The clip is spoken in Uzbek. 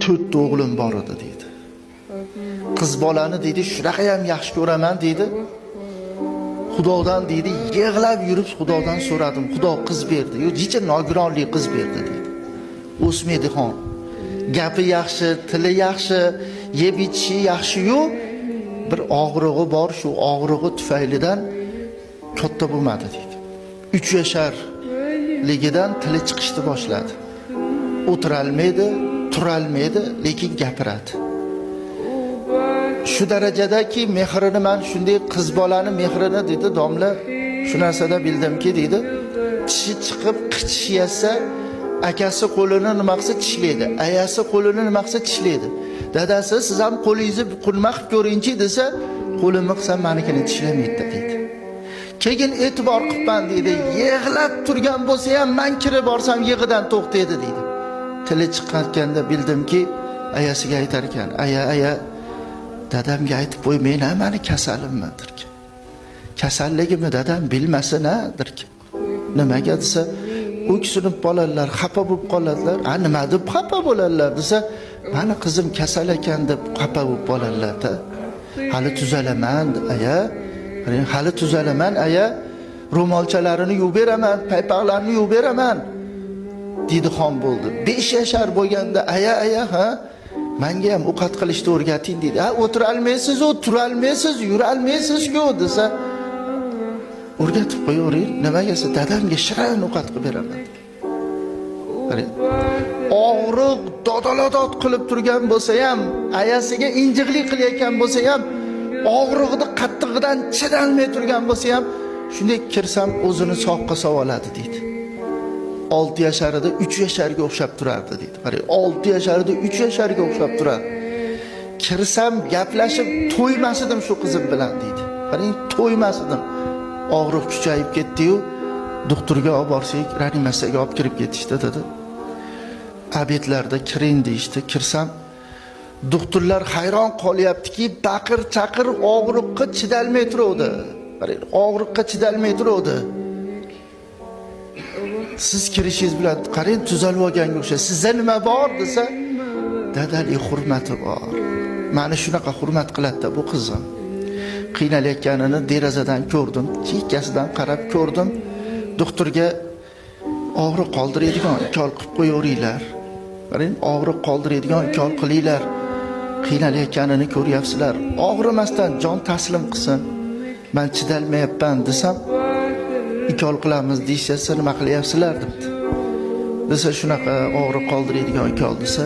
4 o'g'lim bor edi dedi. Qiz bolani dedi, shunaqa ham yaxshi ko'raman dedi. Xudodan dedi, yig'lab yurib Xudodan so'radim. Xudo qiz berdi. Yo, jicha nogironlik qiz berdi dedi. O'smaydigan. Gapi yaxshi, tili yaxshi, yeb ichishi yaxshi-yu, bir og'rig'i bor, shu og'rig'i tufaylidan katta bo'lmadi dedi. 3 yasharligidan tili chiqishni boshladi. O'tirolmaydi, turolmaydi, lekin gapiradi. Shu darajadaki mehrini men shunday qiz bolani mehrini dedi domla, shu narsada bildimki dedi, tishi chiqib qichish yasa, akasi qo'lini nima qilsa tishlaydi, ayasi qo'lini nima qilsa tishlaydi. Dadasi siz ham qo'lingizni qurma qilib ko'ringchi desa, qo'limni qilsam menikini tishlamaydi dedi. Keyin e'tibor qilman dedi, yig'lab turgan bo'lsa ham men kirib borsam yig'idan to'xtaydi dedi. Tili chiqqanda bildimki, ayasiga aytar ekan, aya dadamga aytib qo'ymayna, meni kasalimmidir ki. Kasalligimni dadam bilmasin-a,dir ki. Nimaga desa, o'ksinib bolalar xafa bo'lib qoladilar. Nima deb xafa bo'ladilar desa, meni qizim kasal ekan deb xafa bo'lib qoladilar-da. Hali tuzalaman, aya. Hali tuzalaman, aya. Ro'molchalarini yuvib beraman, paypoqlarini yuvib beraman. Dedi xon bo'ldi. 5 yashar bo'lganda aya ha, menga ham o'qat qilishni o'rgating dedi. Ha, o'tira olmaysiz, tura olmaysiz, yura olmaysiz-ku desa, o'rgatib qo'yavering. Nimaga desa, dadamga shirin o'qat qilib beraman. Og'riq dodalodod qilib turgan bo'lsa ham, ayasiga injiqlik qilayotgan bo'lsa ham, og'riqni qattig'idan chidolmay turgan bo'lsa ham, shunday kirsam o'zini soqqa savoladi dedi. 6 yasharida 3 yasharga o'xshab turardi dedi. Qarang, 6 yasharida 3 yasharga o'xshab turardi. Kirsam gaplashib to'ymasdim shu qizim bilan dedi. Qarang, to'ymasdim. Og'riq kuchayib ketdi-yu, doktorga olib borsak, reanimatsiyaga olib kirib ketishdi dedi. Abetlarda kiring deyishdi. Kirsam, doktorlar hayron qolyaptiki, baqir-chaqir og'riqqa chidalmay turuvdi. Qarang, og'riqqa chidalmay turuvdi. Siz kirishingiz bilan qarang, tuzalib olganga o'xshaysiz. Sizda nima bor desa, dadalik hurmati bor. Meni shunaqa hurmat qiladi bu qizim. Qiynalayotganini derazadan ko'rdim, chekkasidan qarab ko'rdim. Doktorga og'riq qoldiradigan ukol qilib qo'yaveringlar. Qarang, og'riq qoldiradigan ukol qilinglar. Qiynalayotganini ko'ryapsizlar. Og'rimasdan jon taslim qilsin. Men chidalmayapman desam, ikol qilamiz deyishsa, nima qilyapsizlar debdi. Desa shunaqa og'riq qoldiradigan ikol desa,